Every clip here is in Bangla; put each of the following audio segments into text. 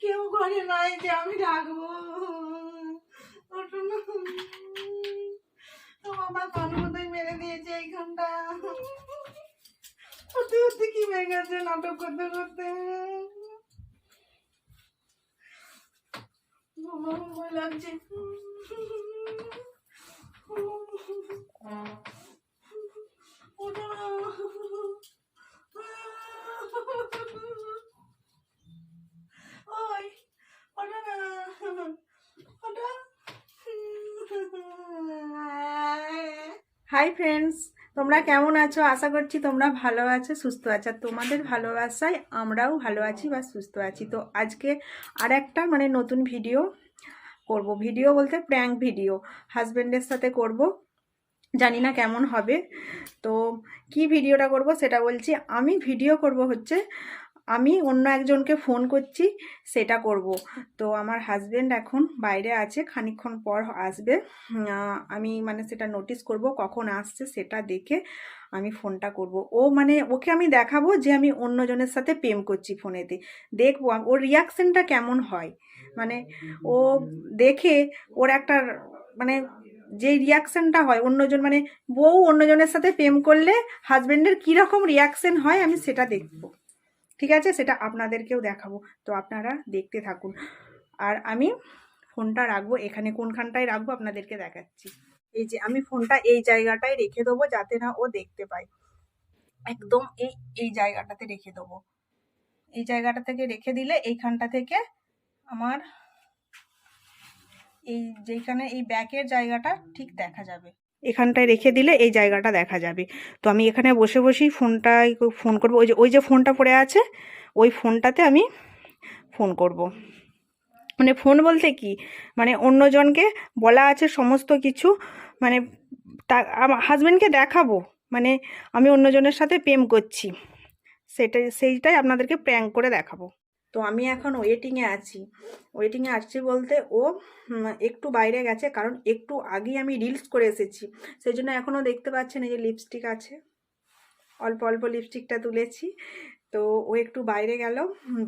কেউ ঘরে নাই যে আমি ডাকবো। ওঠো না। তো বাবা কান মতোই মেরে দিয়েছে এইখানটা। সত্যি সত্যি কি হয়ে গেছে নাটক করতে করতে। বাবা ভয় লাগছে। ওঠো না। ওই ওঠো না। ওঠো। হাই ফ্রেন্ডস, তোমরা কেমন আছো? আশা করছি তোমরা ভালো আছো, সুস্থ আছো। তোমাদের ভালোবাসায় আমরাও ভালো আছি বা সুস্থ আছি। তো আজকে আর একটা নতুন ভিডিও করব। ভিডিও বলতে প্র্যাঙ্ক ভিডিও হাজবেন্ডের সাথে করব। জানি না কেমন হবে। তো কি ভিডিওটা করব সেটা বলছি। আমি ভিডিও করব হচ্ছে আমি অন্য একজনকে ফোন করছি, সেটা করব। তো আমার হাজবেন্ড এখন বাইরে আছে, খানিকক্ষণ পর আসবে। আমি সেটা নোটিস করব কখন আসছে, সেটা দেখে আমি ফোনটা করব। ওকে আমি দেখাবো যে আমি অন্যজনের সাথে প্রেম করছি ফোনেতে। দেখবো ওর রিয়াকশনটা কেমন হয়। ও দেখে ওর একটা যে রিয়াকশনটা হয় অন্যজন বউ অন্যজনের সাথে প্রেম করলে হাজবেন্ডের কীরকম রিয়াকশন হয় আমি সেটা দেখবো। ঠিক আছে, সেটা আপনাদেরকেও দেখাবো। তো আপনারা দেখতে থাকুন। আর আমি ফোনটা রাখবো এখানে, কোনখানটায় রাখবো আপনাদেরকে দেখাচ্ছি। এই যে আমি ফোনটা এই জায়গাটায় রেখে দেবো যাতে না ও দেখতে পায়। একদম এই জায়গাটাতে রেখে দেবো। এই জায়গাটা থেকে রেখে দিলে এইখানটা থেকে আমার যেখানে এই ব্যাকের জায়গাটা ঠিক দেখা যাবে। এখানটায় রেখে দিলে এই জায়গাটা দেখা যাবে। তো আমি এখানে বসে বসেই ফোন করবো। ওই যে ফোনটা পড়ে আছে, ওই ফোনটাতে আমি ফোন করব। ফোন বলতে কি অন্যজনকে বলা আছে সমস্ত কিছু, আমার হাজবেন্ডকে দেখাবো আমি অন্যজনের সাথে প্রেম করছি, সেইটাই আপনাদেরকে প্র্যাঙ্ক করে দেখাবো। তো আমি এখন ওয়েটিংয়ে আছি বলতে ও একটু বাইরে গেছে, কারণ একটু আগেই আমি রিলস করে এসেছি, সেই জন্য এখনও দেখতে পাচ্ছেন এই যে লিপস্টিক আছে, অল্প অল্প লিপস্টিকটা তুলেছি। তো ও একটু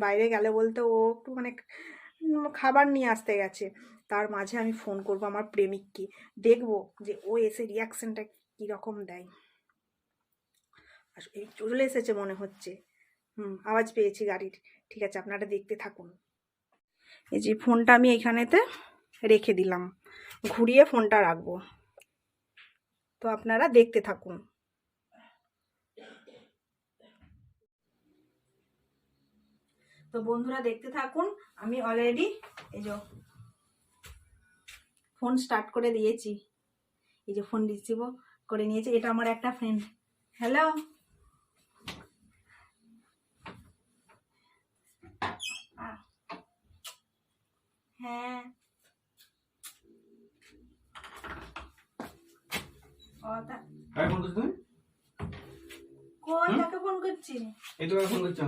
বাইরে গেল বলতে ও একটু খাবার নিয়ে আসতে গেছে। তার মাঝে আমি ফোন করব আমার প্রেমিককে, দেখব যে ও এসে রিয়াকশনটা কীরকম দেয়। এই চলে এসেছে মনে হচ্ছে, আওয়াজ পেয়েছি গাড়ির। ঠিক আছে, আপনারা দেখতে থাকুন। এই যে ফোনটা আমি এইখানেতে রেখে দিলাম, ঘুরিয়ে ফোনটা রাখবো। তো আপনারা দেখতে থাকুন। তো বন্ধুরা দেখতে থাকুন। আমি অলরেডি এই যে ফোন স্টার্ট করে দিয়েছি, এই যে ফোন রিসিভ করে নিয়েছে। এটা আমার একটা ফ্রেন্ড। হ্যালো, হ্যাঁ কই তাকে ফোন করছি? এই তো ফোন করছো?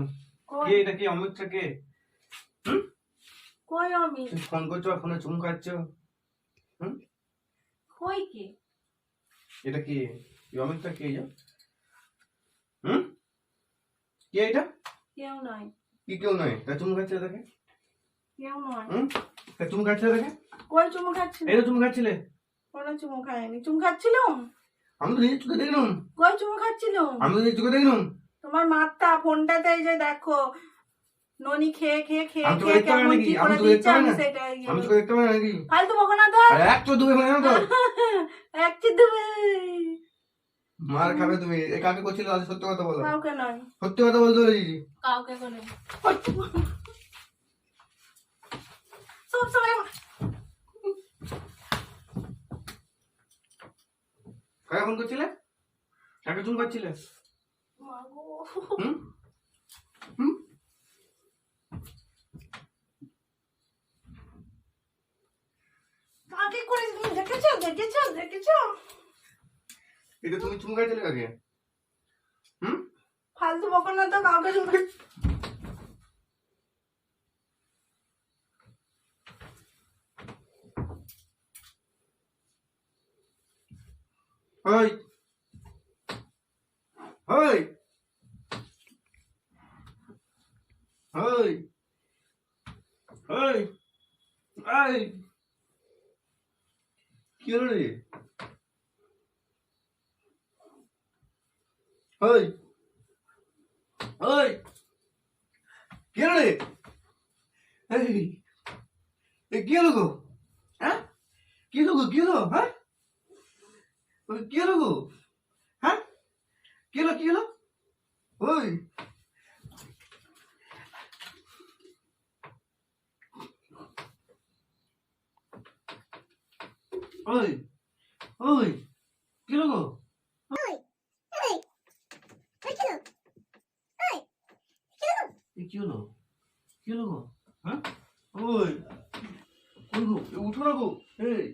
কে এটা? কি অমিতটা কে? কই অমিত? ফোন করছো আর ফোনে চুম খাচ্ছ? কই কে? এটা কি অমিতটা কে? কে এটা? কেউ নয়। কি কেউ নয়? তা চুম খাচ্ছে দেখে? কেউ নয়। তা চুম খাচ্ছে দেখে? কই চুমু খাচ্ছিল? এই তো চুম খাচ্ছিলে। কোনো চুমু খায়নি। চুমু খাচ্ছিলাম? আমি তো নিজের চোখে দেখলাম। কই চুমু খাচ্ছিলাম? আমি তো নিজের চোখে দেখলাম। তোমার মাথা ফোনটাতে এই যে দেখো, ননি খেয়ে খেয়ে খেয়ে আমি তো খেয়ে দেখতে পাই কেমন নাকি? কি আমি করে তো দিচ্ছে দেখতে পাই আমি না। সেটাই। আমি তো দেখতে পাই নাকি? ফালতু বকো না তো। আরে এক চোখ দুবে না তো। এক চিত দেবে। মার খাবে তুমি। এ কাকে করছিল? আজ সত্যি কথা বলো। কাউকে নয়। সত্যি কথা বলতে বলেছি। কাউকে করে। সব সময় কাকে ফোন করছিলে? কাকে চুম খাচ্ছিলে? মাগো। কাকে করে তুমি দেখেছো? এটা তুমি চুম খাইছিলে কাকে? ফালতু বকো না তো, কাউকে চুমু ওই ওই ওই এই এই কি হলো রে? ওই ওই কি হলো রে? এই কি হলো গো? হ্যাঁ কি হলো গো? কি হলো? হ্যাঁ কি হলো গো? হ্যাঁ কি হলো? কি হলো? ওই ওই ওই কি হলো গো? কি হলো? কি হলো গো? হ্যাঁ ওই ওই গো উঠো না গো। এই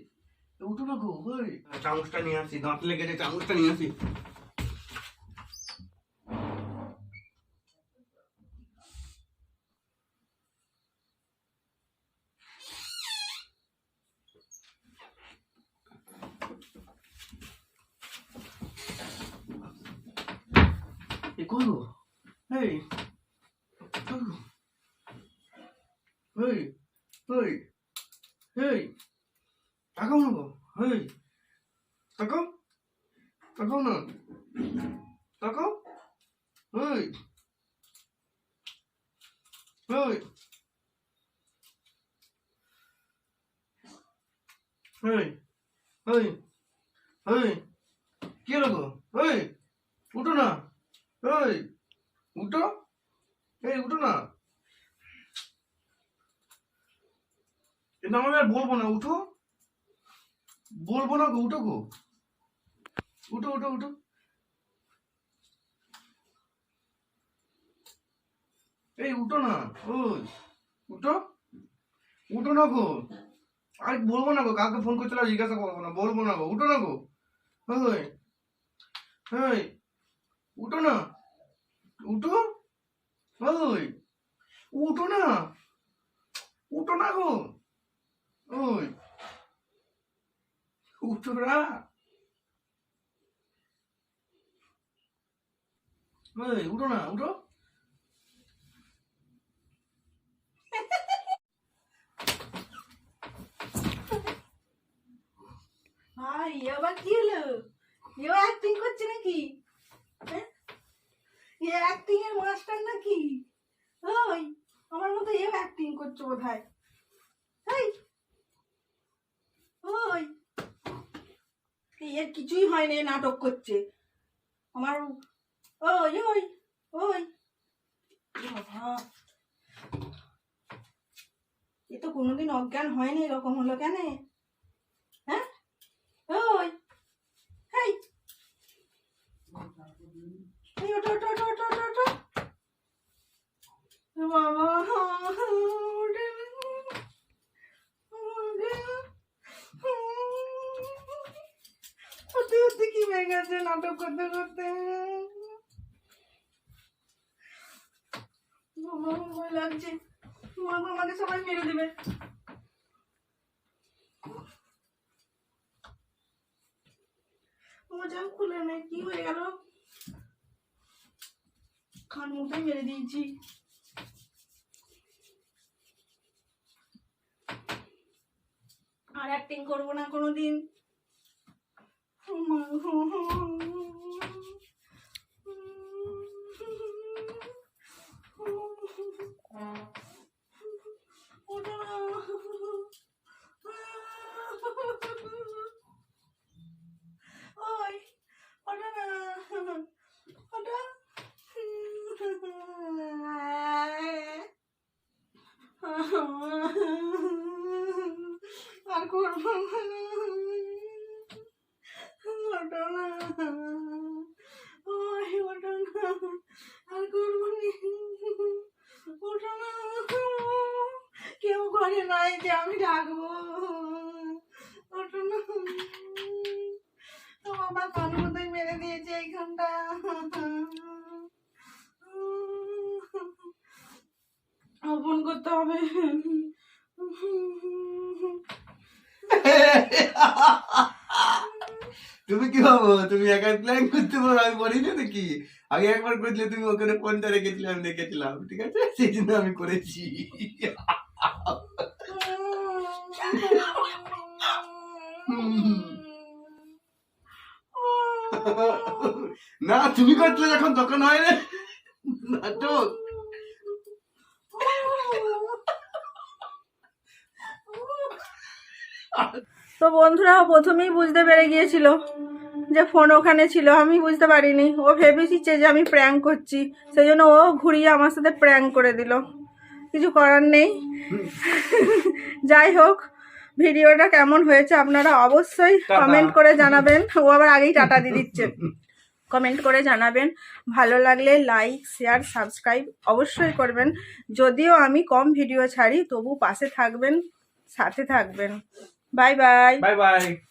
উঠো না গো। ওই চামচটা নিয়ে আসি, দাঁত লেগেছে, চামচটা নিয়ে আসি। কই গো? এই কই গো? এই এই এই তাকাও না গো। এই তাকাও, তাকাও না, তাকাও। এই এই এই এই এই কি হলো গো? এই উঠো না। এই উঠো। এই উঠো না। এটা আমি আর বলবো না। উঠো, বলবো না গো। উঠো গো, উঠো উঠো উঠো। এই উঠো না। ওই উঠো, উঠো না গো। আর বলবো না গো, কাকে ফোন করছিল জিজ্ঞাসা করবো না, বলবো না গো। উঠো না গো। ওই এই উঠো না, উঠো। ওই উঠো না, উঠো না গো। ওই উঠো না। ওই উঠো না, উঠো। ভাই আবার কি হলো? এও অ্যাক্টিং করছে নাকি? হ্যাঁ এ অ্যাক্টিং এর মাস্টার নাকি? ওই আমার মতো এও অ্যাক্টিং করছে বোধহয়। এই ওই এর কিছুই হয়নি, এ নাটক করছে আমার। ওই ওই ওই বাবা, এ তো কোনোদিন অজ্ঞান হয়নি, এরকম হলো কেন? হ্যাঁ ওই এই এই ওঠো ওঠো ওঠো ওঠো ওঠো ওঠো। বাবা ওঠে না, ওঠে না। করতে করতে কি হয়ে গেছে, নাটক করতে করতে। বাবা ভয় লাগছে, বাবা আমাকে সবাই মেরে দেবে। মজা খুলে নেই, কি হয়ে গেল? খান মুখে মেরে দিয়েছি। আর অ্যাক্টিং করবো না কোনোদিন। ওঠো না। ওই ওঠো না, ওঠো। আর করবো না। ওঠো না, ওই ওঠো না, আর করবো না। ওঠো না, কেউ ঘরে নাই যে আমি ডাকবো। ওঠো না। তো বাবা কান মতোই মেরে দিয়েছে এইখানটা। ফোন করতে হবে। তুমি কি ভাবো তুমি একা প্ল্যান করতে পারো? আমি বলি না নাকি? আগে একবার করলে তুমি ওখানে ফোনটা রেখেছিলে, আমি দেখেছিলাম, ঠিক আছে, সেই জন্য আমি করেছি। না তুমি করছিলে যখন তখন হয় রে নাটক। তো বন্ধুরা ও প্রথমেই বুঝতে পেরে গিয়েছিল যে ফোন ওখানে ছিল, আমি বুঝতে পারিনি। ও ভেবেছিচ্ছে যে আমি প্র্যাঙ্ক করছি, সেই জন্য ও ঘুরিয়ে আমার সাথে প্র্যাঙ্ক করে দিল। কিছু করার নেই। যাই হোক, ভিডিওটা কেমন হয়েছে আপনারা অবশ্যই টাটা। কমেন্ট করে জানাবেন। ও আবার আগেই টাটা দিয়ে দিচ্ছে। কমেন্ট করে জানাবেন। ভালো লাগলে লাইক শেয়ার সাবস্ক্রাইব অবশ্যই করবেন। যদিও আমি কম ভিডিও ছাড়ি, তবু পাশে থাকবেন, সাথে থাকবেন। Bye bye. Bye bye.